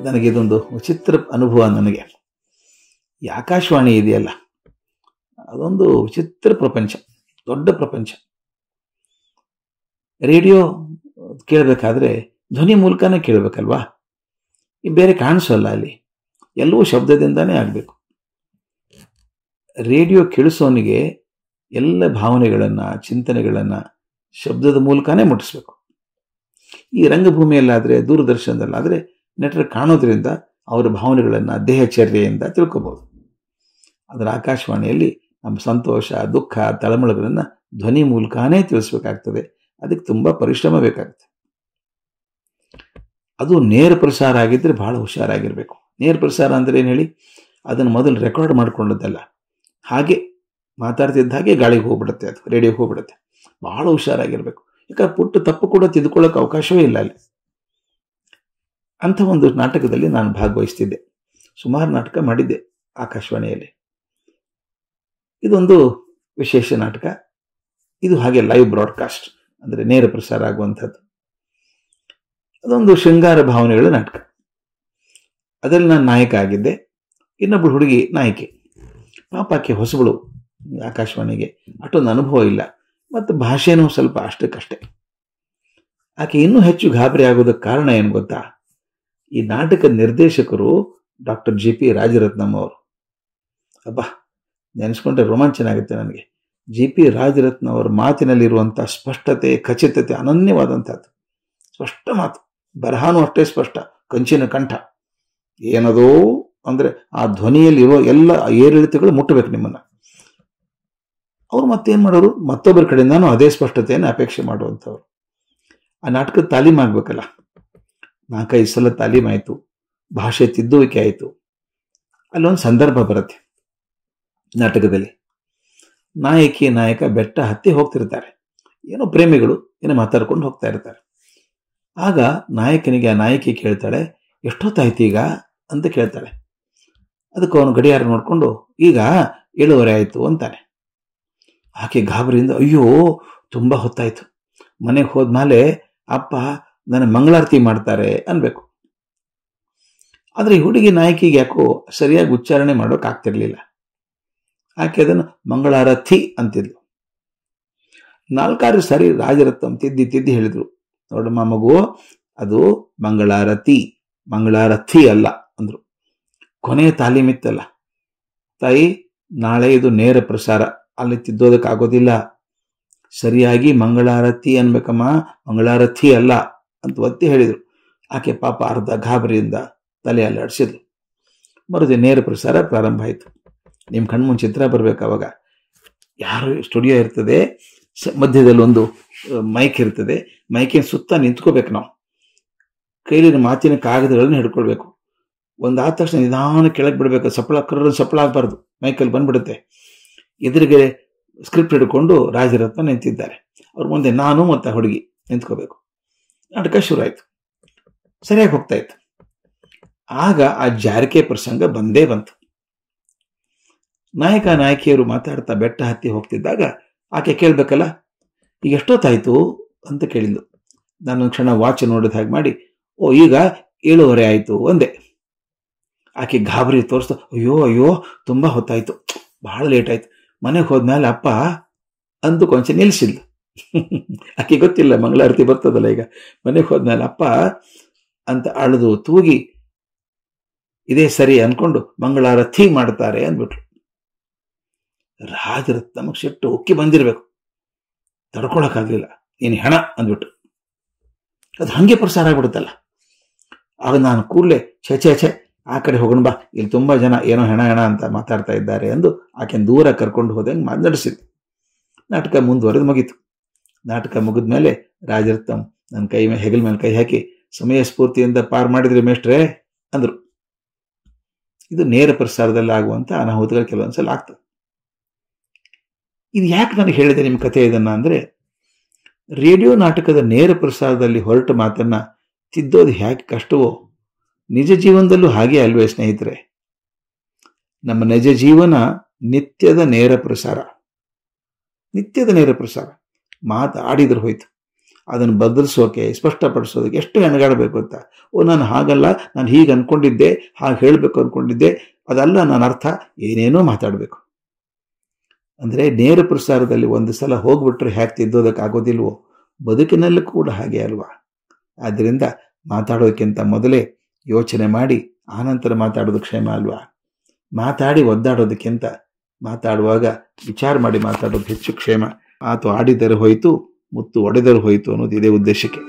ನನಗಿದೊಂದು ವಿಚಿತ್ರ ಅನುಭವ. ನನಗೆ ಈ ಆಕಾಶವಾಣಿ ಇದೆಯಲ್ಲ, ಅದೊಂದು ವಿಚಿತ್ರ ಪ್ರಪಂಚ, ದೊಡ್ಡ ಪ್ರಪಂಚ. ರೇಡಿಯೋ ಕೇಳಬೇಕಾದ್ರೆ ಧ್ವನಿ ಮೂಲಕನೇ ಕೇಳಬೇಕಲ್ವಾ, ಈ ಬೇರೆ ಕಾಣಿಸೋಲ್ಲ. ಅಲ್ಲಿ ಎಲ್ಲವೂ ಶಬ್ದದಿಂದಾನೇ ಆಗಬೇಕು. ರೇಡಿಯೋ ಕೇಳಿಸೋನಿಗೆ ಎಲ್ಲ ಭಾವನೆಗಳನ್ನು, ಚಿಂತನೆಗಳನ್ನು ಶಬ್ದದ ಮೂಲಕನೇ ಮುಟ್ಟಿಸ್ಬೇಕು. ಈ ರಂಗಭೂಮಿಯಲ್ಲಾದರೆ, ದೂರದರ್ಶನದಲ್ಲಾದರೆ ನೆಟ್ಟರೆ ಕಾಣೋದ್ರಿಂದ ಅವರ ಭಾವನೆಗಳನ್ನು ದೇಹಚರ್ಯೆಯಿಂದ ತಿಳ್ಕೊಬೋದು. ಅದರ ಆಕಾಶವಾಣಿಯಲ್ಲಿ ನಮ್ಮ ಸಂತೋಷ, ದುಃಖ, ತಳಮಳಗಳನ್ನು ಧ್ವನಿ ಮೂಲಕನೇ ತಿಳಿಸ್ಬೇಕಾಗ್ತದೆ. ಅದಕ್ಕೆ ತುಂಬ ಪರಿಶ್ರಮ ಬೇಕಾಗುತ್ತೆ. ಅದು ನೇರ ಪ್ರಸಾರ ಆಗಿದ್ದರೆ ಭಾಳ ಹುಷಾರಾಗಿರಬೇಕು. ನೇರ ಪ್ರಸಾರ ಅಂದರೆ ಏನು ಹೇಳಿ, ಅದನ್ನು ಮೊದಲು ರೆಕಾರ್ಡ್ ಮಾಡ್ಕೊಂಡದ್ದಲ್ಲ, ಹಾಗೆ ಮಾತಾಡ್ತಿದ್ದ ಹಾಗೆ ಗಾಳಿಗೆ ಹೋಗ್ಬಿಡುತ್ತೆ, ಅದು ರೇಡಿಯೋಗೆ ಹೋಗ್ಬಿಡುತ್ತೆ. ಭಾಳ ಹುಷಾರಾಗಿರಬೇಕು. ಯಾಕಂದ್ರೆ ಪುಟ್ಟ ತಪ್ಪು ಕೂಡ ತಿದ್ದುಕೊಳ್ಳೋಕೆ ಅವಕಾಶವೇ ಇಲ್ಲ ಅಲ್ಲಿ. ಅಂಥ ಒಂದು ನಾಟಕದಲ್ಲಿ ನಾನು ಭಾಗವಹಿಸ್ತಿದ್ದೆ. ಸುಮಾರು ನಾಟಕ ಮಾಡಿದ್ದೆ ಆಕಾಶವಾಣಿಯಲ್ಲಿ. ಇದೊಂದು ವಿಶೇಷ ನಾಟಕ. ಇದು ಹಾಗೆ ಲೈವ್ ಬ್ರಾಡ್ಕಾಸ್ಟ್, ಅಂದರೆ ನೇರ ಪ್ರಸಾರ ಆಗುವಂಥದ್ದು. ಅದೊಂದು ಶೃಂಗಾರ ಭಾವನೆಗಳ ನಾಟಕ. ಅದರಲ್ಲಿ ನಾನು ನಾಯಕ ಆಗಿದ್ದೆ, ಇನ್ನೊಬ್ಬಳು ಹುಡುಗಿ ನಾಯಕಿ. ಪಾಪಕ್ಕೆ ಹೊಸಬಳು, ಆಕಾಶವಾಣಿಗೆ ಅಷ್ಟೊಂದು ಅನುಭವ ಇಲ್ಲ, ಮತ್ತು ಭಾಷೆನೂ ಸ್ವಲ್ಪ ಅಷ್ಟಕ್ಕಷ್ಟೇ. ಆಕೆ ಇನ್ನೂ ಹೆಚ್ಚು ಗಾಬರಿ ಆಗೋದಕ್ಕೆ ಕಾರಣ ಏನು ಗೊತ್ತಾ? ಈ ನಾಟಕದ ನಿರ್ದೇಶಕರು ಡಾಕ್ಟರ್ ಜಿ ಪಿ ರಾಜರತ್ನಂ ಅವರು. ಅಬ್ಬಾ, ನೆನೆಸ್ಕೊಂಡ್ರೆ ರೋಮಾಂಚನ ಆಗುತ್ತೆ ನನಗೆ. ಜಿ ಪಿ ರಾಜರತ್ನ ಅವರ ಮಾತಿನಲ್ಲಿರುವಂಥ ಸ್ಪಷ್ಟತೆ, ಖಚಿತತೆ ಅನನ್ಯವಾದಂಥದ್ದು. ಸ್ಪಷ್ಟ ಮಾತು, ಬರಹಾನು ಅಷ್ಟೇ ಸ್ಪಷ್ಟ, ಕಂಚಿನ ಕಂಠ. ಏನದೋ ಅಂದರೆ ಆ ಧ್ವನಿಯಲ್ಲಿರೋ ಎಲ್ಲ ಏರಿಳಿತಗಳು ಮುಟ್ಟಬೇಕು ನಿಮ್ಮನ್ನು. ಅವ್ರು ಮತ್ತೇನು ಮಾಡೋರು, ಮತ್ತೊಬ್ಬರ ಕಡೆಯಿಂದಾನು ಅದೇ ಸ್ಪಷ್ಟತೆಯನ್ನು ಅಪೇಕ್ಷೆ ಮಾಡುವಂಥವ್ರು. ಆ ನಾಟಕದ ತಾಲೀಮ್ ಆಗಬೇಕಲ್ಲ, 4-5 ಸಲ ತಾಲೀಮಾಯಿತು, ಭಾಷೆ ತಿದ್ದುವಿಕೆ ಆಯಿತು. ಅಲ್ಲೊಂದು ಸಂದರ್ಭ ಬರುತ್ತೆ ನಾಟಕದಲ್ಲಿ. ನಾಯಕಿ ನಾಯಕ ಬೆಟ್ಟ ಹತ್ತಿ ಹೋಗ್ತಿರ್ತಾರೆ, ಏನೋ ಪ್ರೇಮಿಗಳು ಏನೋ ಮಾತಾಡ್ಕೊಂಡು ಹೋಗ್ತಾ ಇರ್ತಾರೆ. ಆಗ ನಾಯಕನಿಗೆ ಆ ನಾಯಕಿ ಕೇಳ್ತಾಳೆ, ಎಷ್ಟೊತ್ತಾಯ್ತು ಈಗ ಅಂತ ಕೇಳ್ತಾಳೆ. ಅದಕ್ಕೆ ಅವನು ಗಡಿಯಾರ ನೋಡಿಕೊಂಡು, ಈಗ 7:15 ಆಯಿತು ಅಂತಾನೆ. ಆಕೆ ಗಾಬರಿಯಿಂದ, ಅಯ್ಯೋ ತುಂಬ ಹೊತ್ತಾಯ್ತು, ಮನೆಗೆ ಹೋದ್ಮೇಲೆ ಅಪ್ಪ ನನ್ನ ಮಂಗಳಾರತಿ ಮಾಡ್ತಾರೆ ಅನ್ಬೇಕು. ಆದರೆ ಈ ಹುಡುಗಿ ನಾಯಕಿಗೆ ಯಾಕೋ ಸರಿಯಾಗಿ ಉಚ್ಚಾರಣೆ ಮಾಡೋಕ್ಕಾಗ್ತಿರ್ಲಿಲ್ಲ. ಆಕೆ ಅದನ್ನು ಮಂಗಳಾರತಿ ಅಂತಿದ್ಲು. 4-6 ಸಾರಿ ರಾಜರತ್ನಂ ತಿದ್ದಿ ಹೇಳಿದ್ರು, ನೋಡಮ್ಮ ಮಗು, ಅದು ಮಂಗಳಾರತಿ, ಮಂಗಳಾರತಿ ಅಲ್ಲ ಅಂದ್ರು. ಕೊನೆಯ ತಾಲೀಮಿತ್ತಲ್ಲ, ತಾಯಿ ನಾಳೆ ಇದು ನೇರ ಪ್ರಸಾರ, ಅಲ್ಲಿ ತಿದ್ದೋದಕ್ಕಾಗೋದಿಲ್ಲ, ಸರಿಯಾಗಿ ಮಂಗಳಾರತಿ ಅನ್ಬೇಕಮ್ಮ, ಮಂಗಳಾರತಿ ಅಲ್ಲ ಅಂತ ಒತ್ತಿ ಹೇಳಿದರು. ಆಕೆ ಪಾಪ ಅರ್ಧ ಗಾಬರಿಯಿಂದ ತಲೆ ಅಲ್ಲಾಡಿಸಿದ್ಲು. ಮರುದಿನ ನೇರ ಪ್ರಸಾರ ಪ್ರಾರಂಭ ಆಯಿತು. ನಿಮ್ಮ ಕಣ್ಮುಂಚೆ ಚಿತ್ರ ಬರಬೇಕು. ಅವಾಗ ಯಾರು ಸ್ಟುಡಿಯೋ ಇರ್ತದೆ, ಮಧ್ಯದಲ್ಲಿ ಒಂದು ಮೈಕ್ ಇರ್ತದೆ, ಮೈಕಿನ ಸುತ್ತ ನಿಂತ್ಕೋಬೇಕು. ನಾವು ಕೈಲಿನ ಮಾತಿನ ಕಾಗದಗಳನ್ನ ಹಿಡ್ಕೊಳ್ಬೇಕು. ಒಂದು ಆದ ತಕ್ಷಣ ನಿಧಾನ ಕೆಳಗೆ ಬಿಡಬೇಕು, ಸಪ್ಪಳ ಆಗಬಾರ್ದು, ಮೈಕಲ್ಲಿ ಬಂದ್ಬಿಡುತ್ತೆ. ಎದುರಿಗೆ ಸ್ಕ್ರಿಪ್ಟ್ ಹಿಡ್ಕೊಂಡು ರಾಜರತ್ನ ನಿಂತಿದ್ದಾರೆ, ಅವ್ರ ಮುಂದೆ ನಾನು ಮತ್ತು ಹುಡುಗಿ ನಿಂತ್ಕೋಬೇಕು. ನಾಟಕ ಶುರು ಆಯಿತು, ಸರಿಯಾಗಿ ಹೋಗ್ತಾ ಇತ್ತು. ಆಗ ಆ ಜಾರಿಕೆ ಪ್ರಸಂಗ ಬಂದೇ ಬಂತು. ನಾಯಕ ನಾಯಕಿಯರು ಮಾತಾಡ್ತಾ ಬೆಟ್ಟ ಹತ್ತಿ ಹೋಗ್ತಿದ್ದಾಗ ಆಕೆ ಕೇಳಬೇಕಲ್ಲ, ಈಗ ಎಷ್ಟೊತ್ತಾಯಿತು ಅಂತ ಕೇಳಿದ್ಲು. ನಾನೊಂದು ಕ್ಷಣ ವಾಚ್ ನೋಡಿದ ಹಾಗೆ ಮಾಡಿ, ಓ ಈಗ 7:15 ಆಯಿತು ಅಂದೆ. ಆಕೆ ಗಾಬರಿ ತೋರಿಸ್ತಾ, ಅಯ್ಯೋ ತುಂಬ ಹೊತ್ತಾಯಿತು, ಬಹಳ ಲೇಟ್ ಆಯಿತು, ಮನೆಗೆ ಹೋದ್ಮೇಲೆ ಅಪ್ಪ ಅಂದು ಕೊಂಚ ನಿಲ್ಲಿಸಿದ್ಲು. ಆಕೆ ಗೊತ್ತಿಲ್ಲ ಮಂಗಳಾರತಿ ಬರ್ತದಲ್ಲ ಈಗ, ಮನೆಗೆ ಹೋದ್ಮೇಲೆ ಅಪ್ಪ ಅಂತ ಅಳದು ತೂಗಿ ಇದೇ ಸರಿ ಅನ್ಕೊಂಡು ಮಂಗಳಾರತಿ ಮಾಡ್ತಾರೆ ಅಂದ್ಬಿಟ್ರು. ರಾಜರತ್ನಮಗೆ ಸಿಟ್ಟು ಉಕ್ಕಿ ಬಂದಿರಬೇಕು, ತಡ್ಕೊಳಕ್ಕಾಗಲಿಲ್ಲ. ನೀನು ಹೆಣ ಅಂದ್ಬಿಟ್ಟು ಅದು ಹಂಗೆ ಪ್ರಸಾರ ಆಗ್ಬಿಡುತ್ತಲ್ಲ. ಆಗ ನಾನು ಕೂಡಲೇ ಛೆ ಆ ಕಡೆ ಹೋಗೋಣ ಬಾ, ಇಲ್ಲಿ ತುಂಬ ಜನ ಏನೋ ಹೆಣ ಅಂತ ಮಾತಾಡ್ತಾ ಇದ್ದಾರೆ ಎಂದು ಆಕೆನ ದೂರ ಕರ್ಕೊಂಡು ಹೋದಂಗೆ ಮಾತನಾಡಿಸಿದ್ದೆ. ನಾಟಕ ಮುಂದುವರೆದು ಮುಗೀತು. ನಾಟಕ ಮುಗಿದ ಮೇಲೆ ರಾಜರತ್ನಂ ನನ್ನ ಕೈ ಮೇಲೆ ಹೆಗಲ ಮೇಲೆ ಕೈ ಹಾಕಿ, ಸಮಯ ಸ್ಫೂರ್ತಿಯಿಂದ ಪಾರು ಮಾಡಿದ್ರಿ ಮೇಷ್ಟ್ರೇ ಅಂದರು. ಇದು ನೇರ ಪ್ರಸಾರದಲ್ಲಿ ಆಗುವಂಥ ಅನಾಹುತಗಳು ಕೆಲವೊಂದ್ಸಲ ಆಗ್ತದೆ. ಇದು ಯಾಕೆ ನನಗೆ ಹೇಳಿದೆ ನಿಮ್ಮ ಕಥೆ ಇದನ್ನು ಅಂದರೆ, ರೇಡಿಯೋ ನಾಟಕದ ನೇರ ಪ್ರಸಾರದಲ್ಲಿ ಹೊರಟ ಮಾತನ್ನು ತಿದ್ದೋದು ಹೇಗೆ ಕಷ್ಟವೋ ನಿಜ ಜೀವನದಲ್ಲೂ ಹಾಗೆ ಅಲ್ವೇ ಸ್ನೇಹಿತರೆ. ನಮ್ಮ ನಿಜ ಜೀವನ ನಿತ್ಯದ ನೇರ ಪ್ರಸಾರ. ಮಾತು ಆಡಿದ್ರೆ ಹೋಯ್ತು, ಅದನ್ನು ಬದಲಿಸೋಕೆ, ಸ್ಪಷ್ಟಪಡಿಸೋದಕ್ಕೆ ಎಷ್ಟು ಹೆಣಗಾಡಬೇಕು ಅಂತ. ನಾನು ಹಾಗಲ್ಲ, ನಾನು ಹೀಗೆ ಅಂದ್ಕೊಂಡಿದ್ದೆ, ಹಾಗೆ ಹೇಳಬೇಕು ಅಂದ್ಕೊಂಡಿದ್ದೆ, ಅದಲ್ಲ ನನ್ನ ಅರ್ಥ, ಏನೇನೋ ಮಾತಾಡಬೇಕು. ಅಂದರೆ ನೇರ ಪ್ರಸಾರದಲ್ಲಿ ಒಂದು ಸಲ ಹೋಗ್ಬಿಟ್ರೆ ಹ್ಯಾಕೆ ತಿದ್ದೋದಕ್ಕಾಗೋದಿಲ್ವೋ, ಬದುಕಿನಲ್ಲೂ ಕೂಡ ಹಾಗೆ ಅಲ್ವಾ. ಆದ್ದರಿಂದ ಮಾತಾಡೋದಕ್ಕಿಂತ ಮೊದಲೇ ಯೋಚನೆ ಮಾಡಿ ಆನಂತರ ಮಾತಾಡೋದು ಕ್ಷೇಮ ಅಲ್ವಾ. ಮಾತಾಡಿ ಒದ್ದಾಡೋದಕ್ಕಿಂತ ಮಾತಾಡುವಾಗ ವಿಚಾರ ಮಾಡಿ ಮಾತಾಡೋದು ಹೆಚ್ಚು ಕ್ಷೇಮ. ಆತು ಆಡಿದರೆ ಹೋಯಿತು, ಮುತ್ತು ಒಡೆದರೆ ಹೋಯಿತು ಅನ್ನೋದು ಇದೇ ಉದ್ದೇಶಕ್ಕೆ.